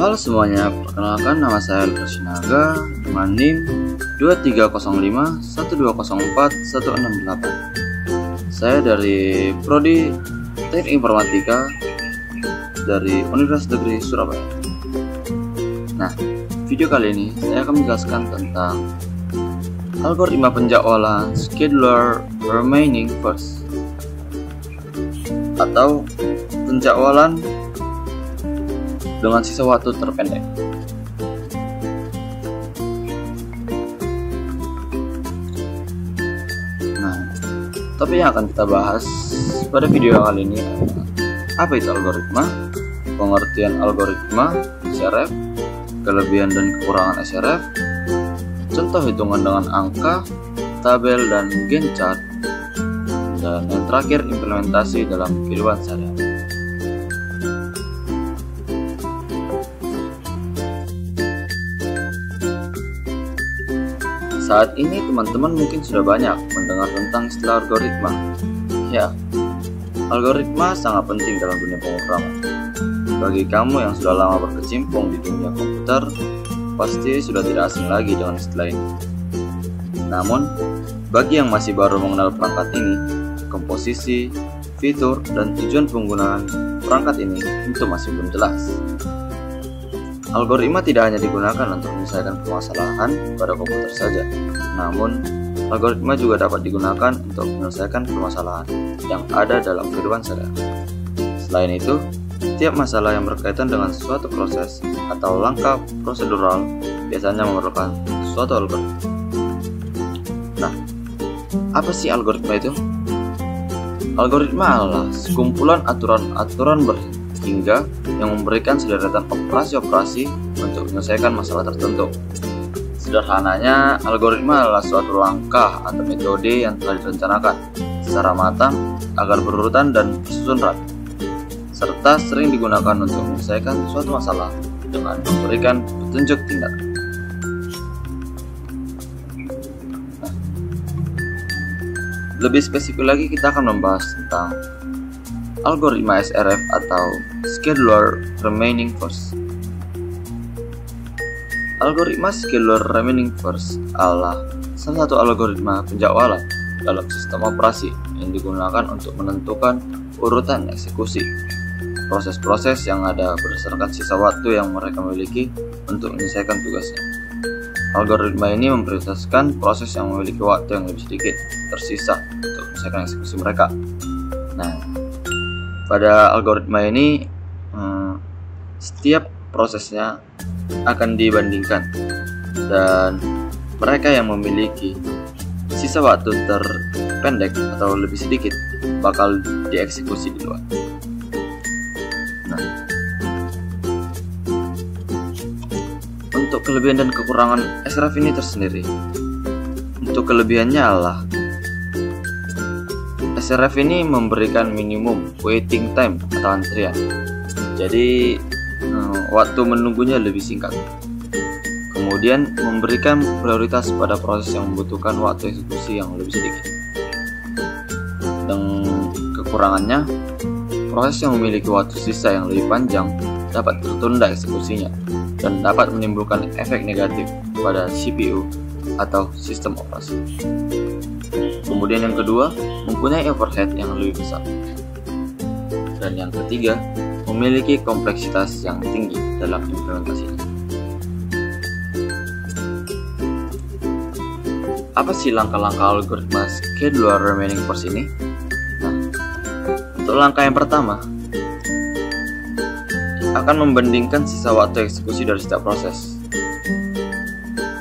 Halo semuanya, perkenalkan nama saya Alfred Sinaga dengan NIM 230512041168. Saya dari Prodi Teknik Informatika dari Universitas Negeri Surabaya. Nah, video kali ini saya akan menjelaskan tentang algoritma penjadwalan scheduler remaining first atau penjadwalan dengan sisa waktu terpendek. Nah, topik yang akan kita bahas pada video kali ini adalah apa itu algoritma, pengertian algoritma SRF, kelebihan dan kekurangan SRF, contoh hitungan dengan angka, tabel dan Gantt chart, dan yang terakhir implementasi dalam kehidupan sehari-hari. Saat ini teman-teman mungkin sudah banyak mendengar tentang istilah algoritma. Ya, algoritma sangat penting dalam dunia pemrograman. Bagi kamu yang sudah lama berkecimpung di dunia komputer, pasti sudah tidak asing lagi dengan istilah ini. Namun, bagi yang masih baru mengenal perangkat ini, komposisi, fitur, dan tujuan penggunaan perangkat ini tentu masih belum jelas. Algoritma tidak hanya digunakan untuk menyelesaikan permasalahan pada komputer saja, namun algoritma juga dapat digunakan untuk menyelesaikan permasalahan yang ada dalam kehidupan sehari-hari. Selain itu, setiap masalah yang berkaitan dengan suatu proses atau langkah prosedural biasanya memerlukan suatu algoritma. Nah, apa sih algoritma itu? Algoritma adalah sekumpulan aturan-aturan berhingga yang memberikan sederetan operasi-operasi untuk menyelesaikan masalah tertentu. Sederhananya, algoritma adalah suatu langkah atau metode yang telah direncanakan secara matang agar berurutan dan tersusun rapi, serta sering digunakan untuk menyelesaikan suatu masalah dengan memberikan petunjuk tindakan. Lebih spesifik lagi, kita akan membahas tentang algoritma SRF atau scheduler remaining first. Algoritma scheduler remaining first adalah salah satu algoritma penjadwalan dalam sistem operasi yang digunakan untuk menentukan urutan eksekusi proses-proses yang ada berdasarkan sisa waktu yang mereka miliki untuk menyelesaikan tugasnya. Algoritma ini memprioritaskan proses yang memiliki waktu yang lebih sedikit tersisa untuk menyelesaikan eksekusi mereka. Nah, pada algoritma ini, setiap prosesnya akan dibandingkan dan mereka yang memiliki sisa waktu terpendek atau lebih sedikit bakal dieksekusi duluan. Nah, untuk kelebihan dan kekurangan SRF ini tersendiri. Untuk kelebihannya adalah SRF ini memberikan minimum waiting time atau antrian. Jadi waktu menunggunya lebih singkat. Kemudian memberikan prioritas pada proses yang membutuhkan waktu eksekusi yang lebih sedikit. Dan kekurangannya, proses yang memiliki waktu sisa yang lebih panjang dapat tertunda eksekusinya dan dapat menimbulkan efek negatif pada CPU atau sistem operasi. Kemudian yang kedua, mempunyai overhead yang lebih besar. Dan yang ketiga, memiliki kompleksitas yang tinggi dalam implementasinya. Apa sih langkah-langkah algoritma scheduler remaining first ini? Nah, untuk langkah yang pertama, akan membandingkan sisa waktu eksekusi dari setiap proses.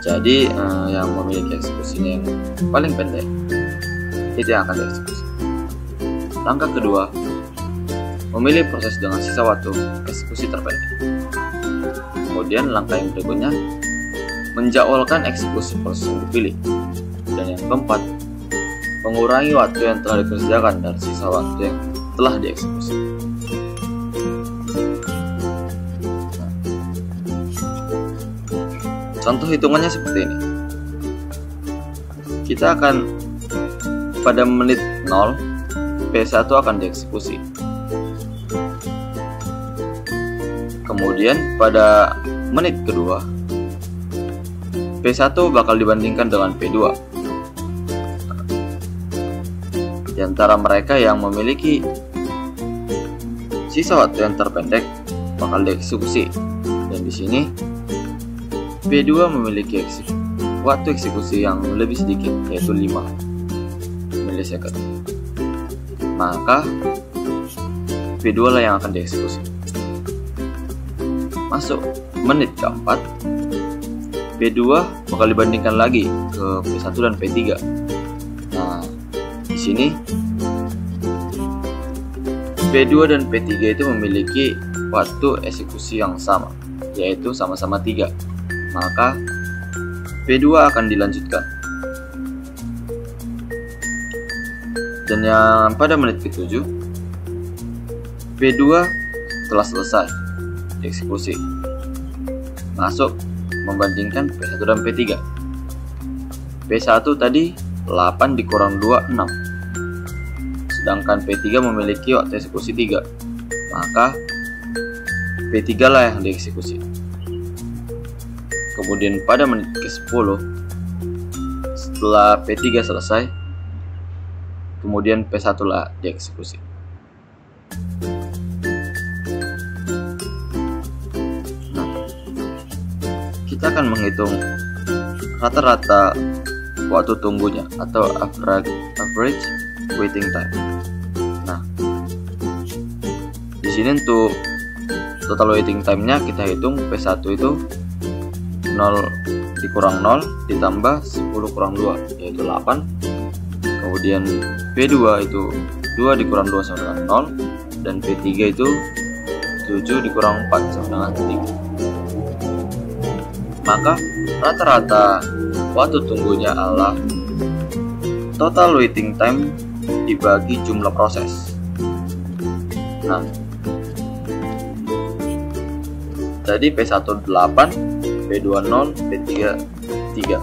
Jadi, yang memiliki eksekusinya yang paling pendek itu yang akan dieksekusi. Langkah kedua, memilih proses dengan sisa waktu eksekusi terpendek. Kemudian langkah yang berikutnya, menjadwalkan eksekusi proses yang dipilih. Dan yang keempat, mengurangi waktu yang telah dikerjakan dari sisa waktu yang telah dieksekusi. Contoh hitungannya seperti ini. Kita akan pada menit 0 P1 akan dieksekusi. Kemudian pada menit kedua, P1 bakal dibandingkan dengan P2. Di antara mereka yang memiliki sisa waktu yang terpendek bakal dieksekusi. Dan di sini P2 memiliki waktu eksekusi yang lebih sedikit, yaitu 5 milisecond. Maka P2 lah yang akan dieksekusi. Masuk menit keempat, P2 bakal dibandingkan lagi ke P1 dan P3. Nah, di sini P2 dan P3 itu memiliki waktu eksekusi yang sama, yaitu sama-sama 3. Maka P2 akan dilanjutkan. Dan yang pada menit ke-7, P2 telah selesai dieksekusi. Masuk membandingkan P1 dan P3. P1 tadi 8 dikurang 2, 6. Sedangkan P3 memiliki waktu eksekusi 3. Maka P3 lah yang dieksekusi. Kemudian pada menit ke-10, setelah P3 selesai, kemudian P1 lah dieksekusi. Nah, kita akan menghitung rata-rata waktu tunggunya atau average waiting time. Nah, di sini untuk total waiting time-nya kita hitung P1 itu 0 dikurang 0 ditambah 10 kurang 2, yaitu 8. Kemudian P2 itu 2 dikurang 2 sama dengan 0. Dan P3 itu 7 dikurang 4 sama dengan 3. Maka rata-rata waktu tunggunya adalah total waiting time dibagi jumlah proses. Nah, jadi P1 8, P2 0, P3 3.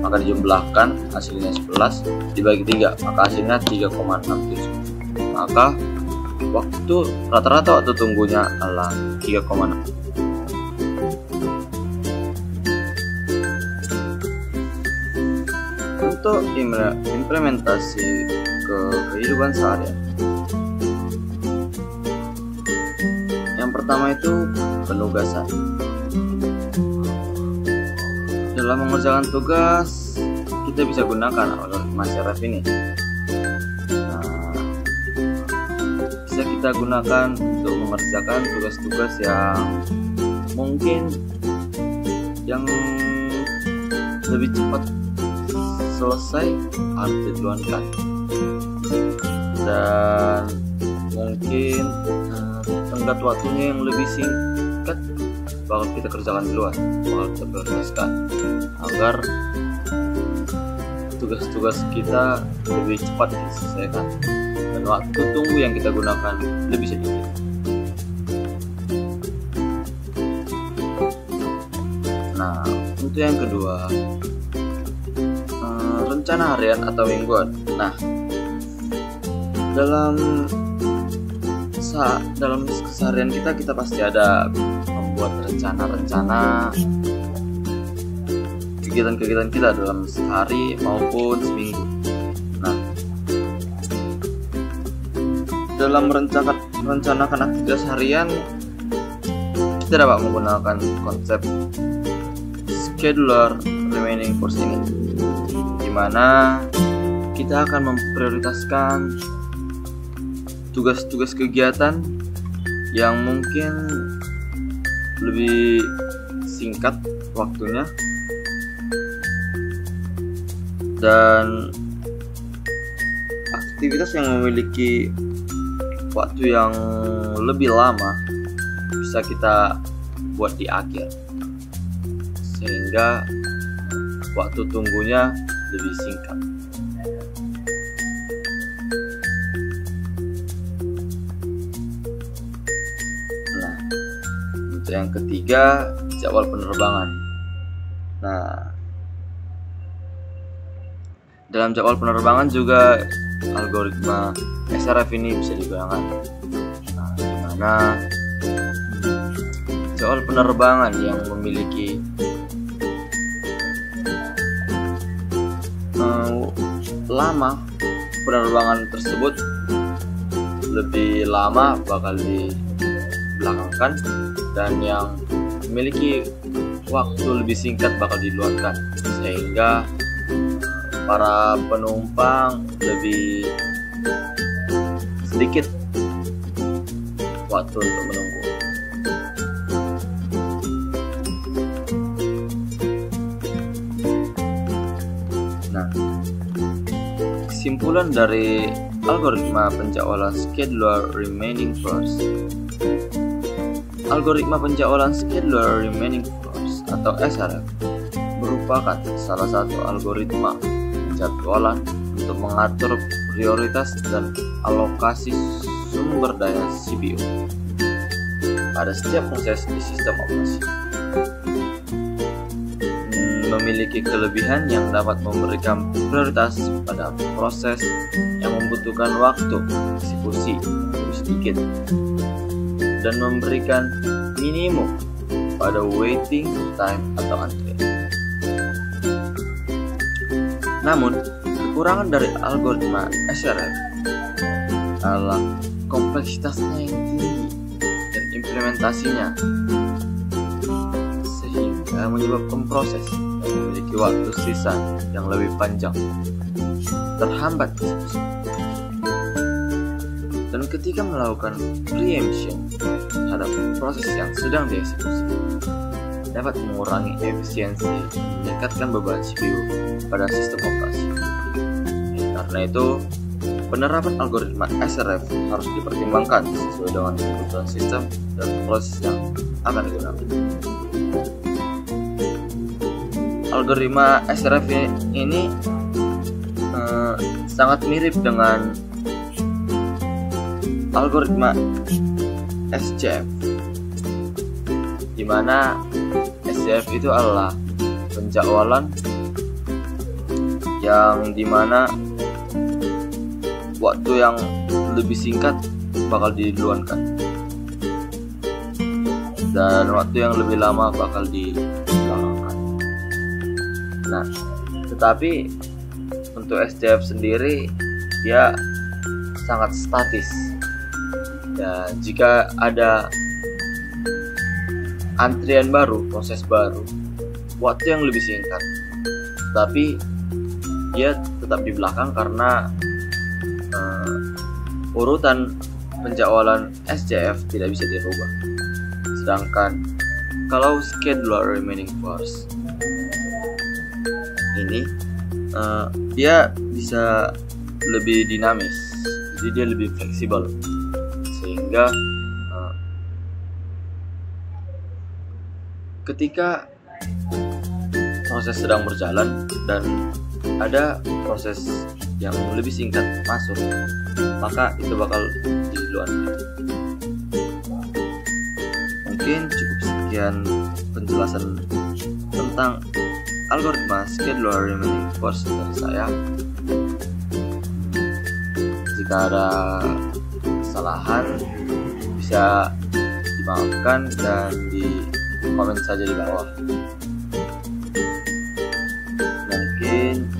Maka dijumlahkan hasilnya 11 dibagi 3, maka hasilnya 3,67. Maka rata-rata waktu tunggunya adalah 3,6. Untuk implementasi ke kehidupan sehari-hari, yang pertama itu penugasan. Dalam mengerjakan tugas, kita bisa gunakan algoritma CRF ini. Nah, bisa kita gunakan untuk mengerjakan tugas-tugas yang mungkin yang lebih cepat selesai harus dituangkan, dan mungkin tenggat waktunya yang lebih singkat bakal kita kerjakan duluan, bakal kita prioritaskan agar tugas-tugas kita lebih cepat diselesaikan dan waktu tunggu yang kita gunakan lebih sedikit. Nah, untuk yang kedua, rencana harian atau mingguan. Nah, dalam keseharian kita pasti ada membuat rencana-rencana kegiatan-kegiatan kita dalam sehari maupun seminggu. Nah, dalam merencanakan aktivitas harian, kita dapat menggunakan konsep scheduler remaining course ini, di mana kita akan memprioritaskan tugas-tugas kegiatan yang mungkin lebih singkat waktunya dan aktivitas yang memiliki waktu yang lebih lama bisa kita buat di akhir, sehingga waktu tunggunya lebih singkat. Nah, untuk yang ketiga, jadwal penerbangan. Nah, dalam jadwal penerbangan juga algoritma SRF ini bisa digunakan. Nah, dimana penerbangan yang memiliki lama, penerbangan tersebut lebih lama bakal dibelakangkan, dan yang memiliki waktu lebih singkat bakal diluarkan, sehingga para penumpang lebih sedikit waktu untuk menunggu. Nah, kesimpulan dari algoritma penjadwalan scheduler remaining first. Algoritma penjadwalan scheduler remaining first atau SRF merupakan salah satu algoritma penjadwalan untuk mengatur prioritas dan alokasi sumber daya CPU pada setiap proses di sistem operasi. Memiliki kelebihan yang dapat memberikan prioritas pada proses yang membutuhkan waktu eksekusi lebih sedikit dan memberikan minimum pada waiting time atau antrian. Namun, kekurangan dari algoritma SRF adalah kompleksitasnya yang tinggi dan implementasinya, sehingga menyebabkan proses yang memiliki waktu sisa yang lebih panjang terhambat eksekusi. Dan ketika melakukan preemption terhadap proses yang sedang dieksekusi, dapat mengurangi efisiensi dan meningkatkan beban CPU pada sistem operasi. Karena itu, penerapan algoritma SRF harus dipertimbangkan sesuai dengan kebutuhan sistem dan proses yang akan digunakan. Algoritma SRF ini sangat mirip dengan algoritma SJF, di mana SJF itu adalah penjadwalan yang dimana waktu yang lebih singkat bakal diduluankan dan waktu yang lebih lama bakal dibelakangkan. Nah, tetapi untuk SJF sendiri dia sangat statis. Ya, jika ada antrian baru, proses baru, waktu yang lebih singkat, tapi dia tetap di belakang karena urutan penjadwalan SJF tidak bisa dirubah. Sedangkan kalau scheduler remaining first ini dia bisa lebih dinamis, jadi dia lebih fleksibel, sehingga ketika proses sedang berjalan dan ada proses yang lebih singkat masuk, maka itu bakal diluarkan. Mungkin cukup sekian penjelasan tentang algoritma scheduler remaining first dari saya. Jika ada kesalahan bisa dimaafkan dan di komen saja di bawah. Mungkin